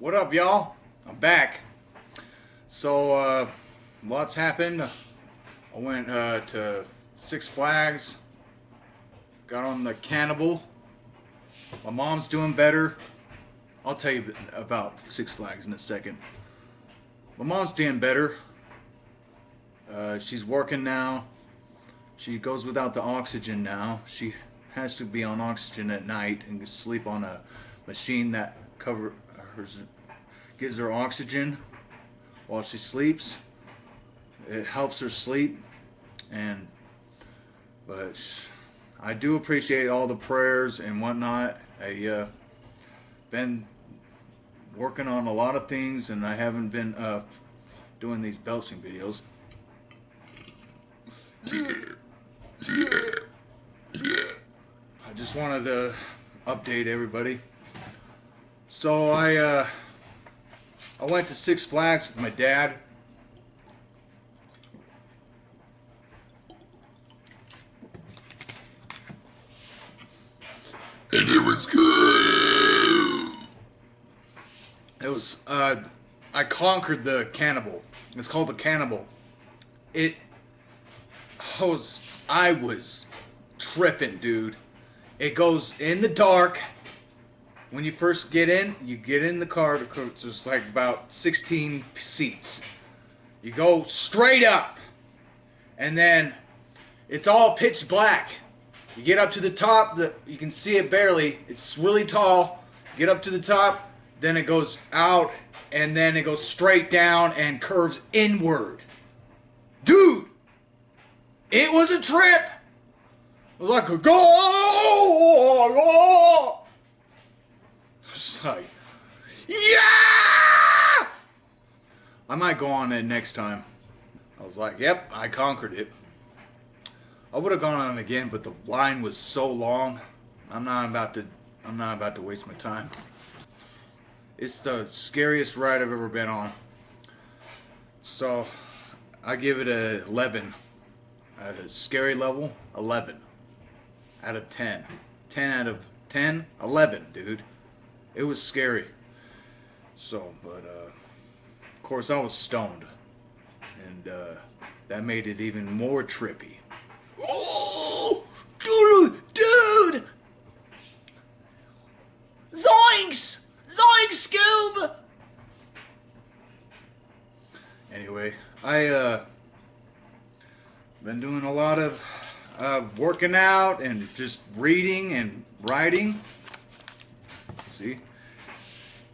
What up, y'all? I'm back. So, lots happened. I went to Six Flags, got on the Cannibal. My mom's doing better. I'll tell you about Six Flags in a second. My mom's doing better. She's working now. She goes without the oxygen now. She has to be on oxygen at night and sleep on a machine that gives her oxygen while she sleeps. It helps her sleep, but I do appreciate all the prayers and whatnot. I been working on a lot of things, and I haven't been doing these belching videos. I just wanted to update everybody. So I went to Six Flags with my dad. And it was good. It was, I conquered the Cannibal. It's called the Cannibal. I was tripping, dude. It goes in the dark. When you first get in, you get in the car. There's like about 16 seats. You go straight up, and then it's all pitch black. You get up to the top. You can see it barely. It's really tall. Get up to the top, then it goes out, and then it goes straight down and curves inward. Dude, it was a trip. It was like a go. It's like, yeah! I might go on it next time. I was like, yep, I conquered it. I would have gone on again, but the line was so long. I'm not about to waste my time. It's the scariest ride I've ever been on. So, I give it a 11. A scary level, 11 out of 10. 10 out of 10, 11, dude. It was scary. So, but of course I was stoned, and that made it even more trippy. Oh, dude! Zoinks! Zoinks, Scoob! Anyway, I been doing a lot of working out and just reading and writing. See?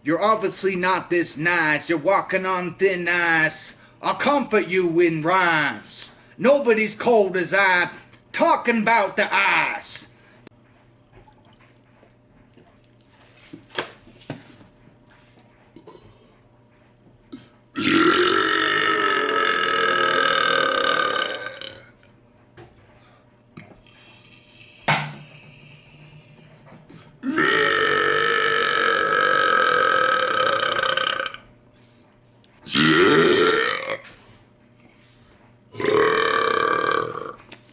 You're obviously not this nice. You're walking on thin ice. I'll comfort you in rhymes. Nobody's cold as I. Talking about the ice.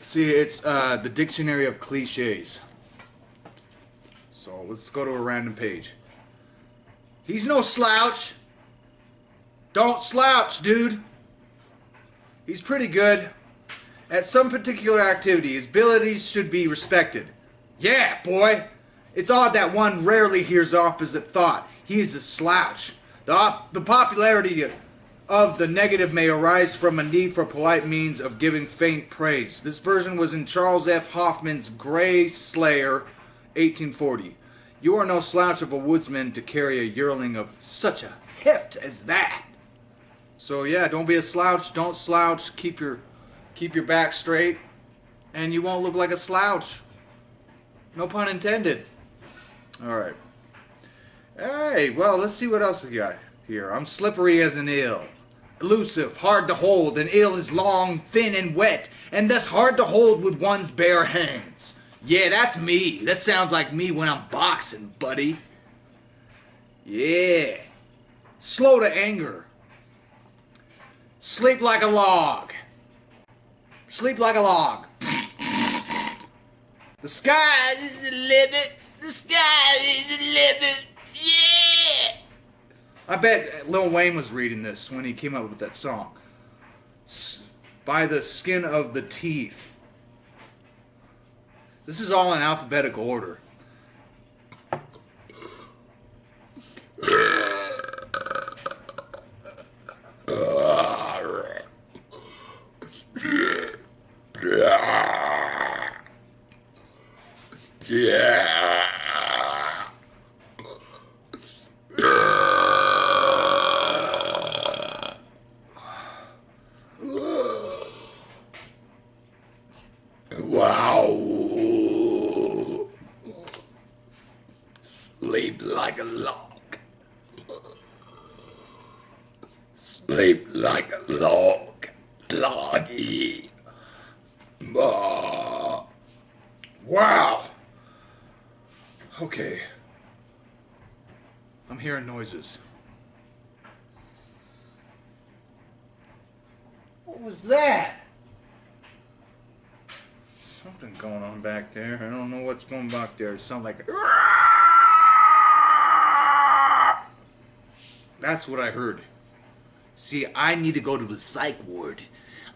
See, it's the dictionary of cliches. So let's go to a random page. He's no slouch. Don't slouch, dude. He's pretty good at some particular activity. His abilities should be respected. Yeah, boy. It's odd that one rarely hears opposite thought. He is a slouch. The popularity of the negative may arise from a need for polite means of giving faint praise. This version was in Charles F. Hoffman's Gray Slayer, 1840. You are no slouch of a woodsman to carry a yearling of such a heft as that. So yeah, don't be a slouch. Don't slouch. Keep your back straight, and you won't look like a slouch. No pun intended. All right. Hey, well, let's see what else we got here. I'm slippery as an eel. Elusive, hard to hold, an eel is long, thin, and wet, and thus hard to hold with one's bare hands. Yeah, that's me. That sounds like me when I'm boxing, buddy. Yeah. Slow to anger. Sleep like a log. Sleep like a log. The sky is the limit. The sky is the limit. Yeah. I bet Lil Wayne was reading this when he came up with that song. By the skin of the teeth. This is all in alphabetical order. Wow. Sleep like a log. Sleep like a log. Loggy. Wow. Okay. I'm hearing noises. What was that? Something going on back there. I don't know what's going back there. It sounds like That's what I heard. See, I need to go to the psych ward.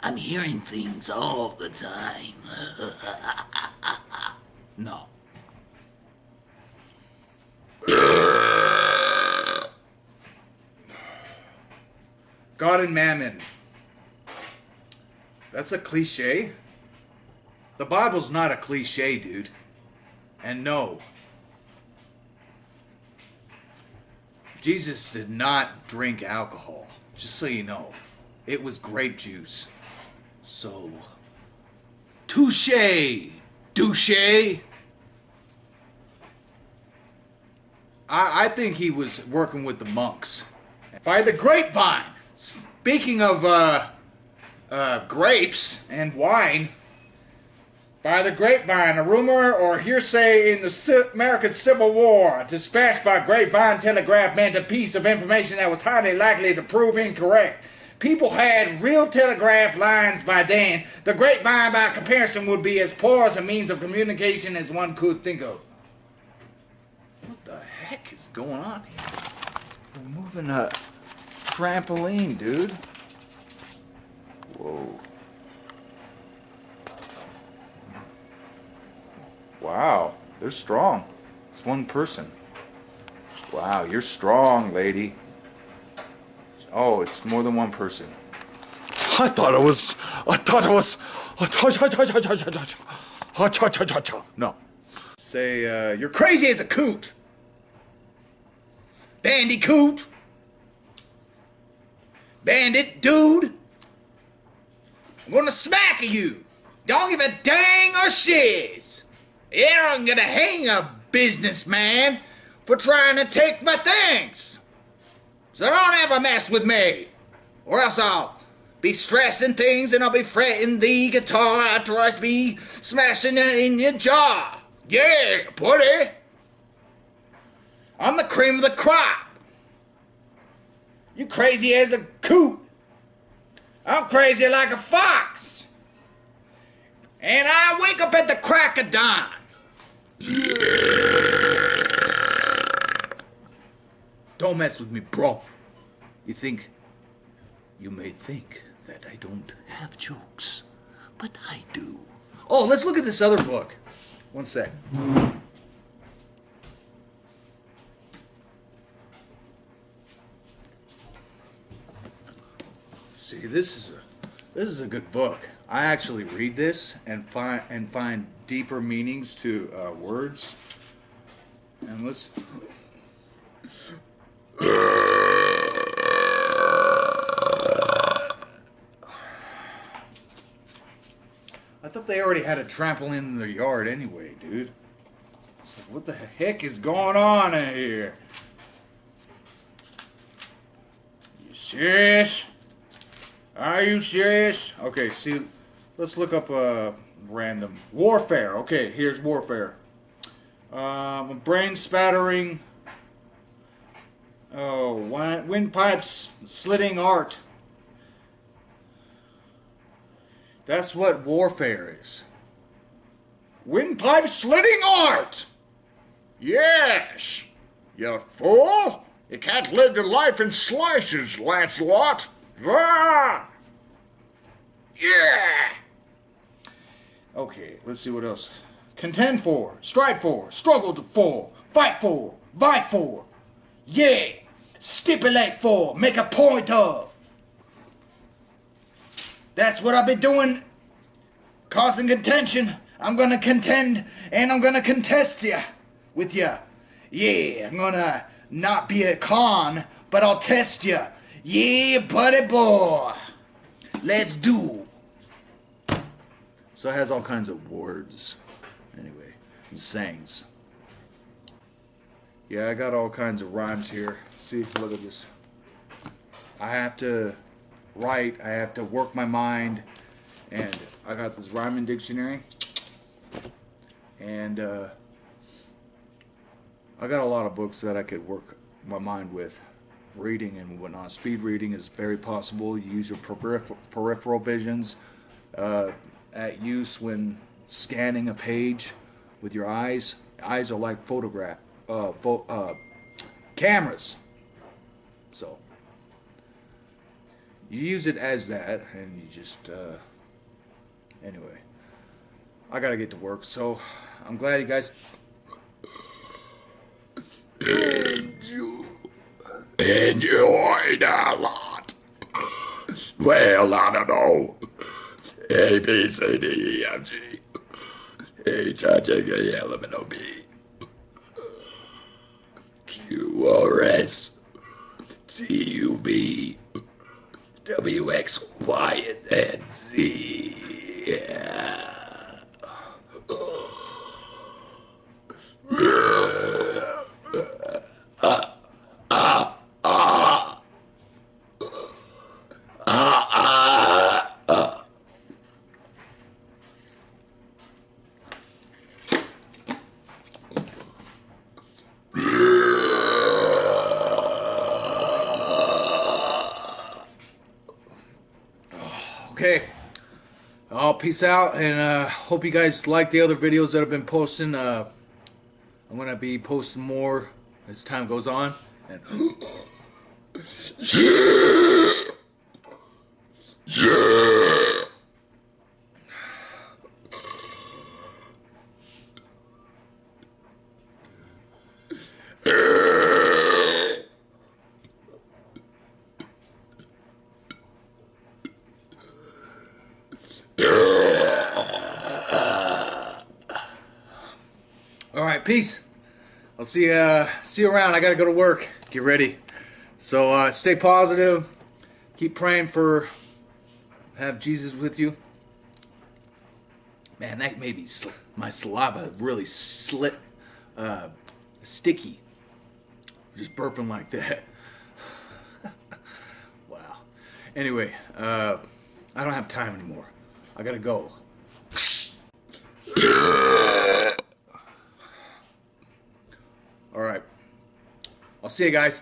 I'm hearing things all the time. No. God and Mammon. That's a cliche. The Bible's not a cliche, dude. And no. Jesus did not drink alcohol. Just so you know. It was grape juice. So, touche, douche. I think he was working with the monks. By the grapevine. Speaking of grapes and wine, by the grapevine, a rumor or hearsay in the American Civil War, dispatched by grapevine telegraph, meant a piece of information that was highly likely to prove incorrect. People had real telegraph lines by then. The grapevine, by comparison, would be as poor as a means of communication as one could think of. What the heck is going on here? We're moving a trampoline, dude. Whoa. Wow, they're strong. It's one person. Wow, you're strong, lady. Oh, it's more than one person. No. Say, you're crazy as a coot. Bandicoot. Bandit, dude. I'm gonna smack you. Don't give a dang or shiz. Yeah, I'm gonna hang a businessman for trying to take my things. So don't ever mess with me, or else I'll be stressing things and I'll be fretting the guitar after I be smashing it in your jaw. Yeah, buddy. I'm the cream of the crop. You crazy as a coot. I'm crazy like a fox. And I wake up at the crack of dawn. Don't mess with me, bro. You may think that I don't have jokes, but I do. Oh, let's look at this other book. One sec. See, this is a good book. I actually read this and find deeper meanings to words. And let's. I thought they already had a trampoline in their yard anyway, dude. It's like, what the heck is going on in here? You serious? Are you serious? Okay, see, let's look up random. Warfare. Okay, here's warfare. Brain spattering. Oh, windpipes slitting art. That's what warfare is. Windpipe slitting art! Yes! You fool! You can't live your life in slices, Lancelot. Ah! Yeah! Okay, let's see what else. Contend for, strive for, struggle for, fight for, vie for. Yeah! Stipulate for, make a point of. That's what I've been doing. Causing contention. I'm gonna contend and I'm gonna contest ya with ya. Yeah, I'm gonna not be a con, but I'll test ya. Yeah, buddy boy. Let's do. So it has all kinds of words. Anyway, sayings. Yeah, I got all kinds of rhymes here. See, look at this. I have to write, I have to work my mind, and I got this rhyming dictionary, and I got a lot of books that I could work my mind with. Reading and whatnot. Speed reading is very possible. You use your peripheral visions at use when scanning a page with your eyes. Eyes are like cameras. So you use it as that, and you just anyway. I gotta get to work, so I'm glad you guys enjoyed a lot. Well, I don't know. A, B, C, D, E, F, G, H, I, J, K, L, M, N, O, P, Q, R, S, T, U, V, W, X, Y, and Z. Yeah. okay. I'll peace out, and hope you guys like the other videos that I've been posting. I'm gonna be posting more as time goes on. And all right, peace. I'll see you around. I gotta go to work. Get ready. So stay positive. Keep praying for. Have Jesus with you. Man, that made me my saliva really sticky. Just burping like that. Wow. Anyway, I don't have time anymore. I gotta go. All right. I'll see you guys.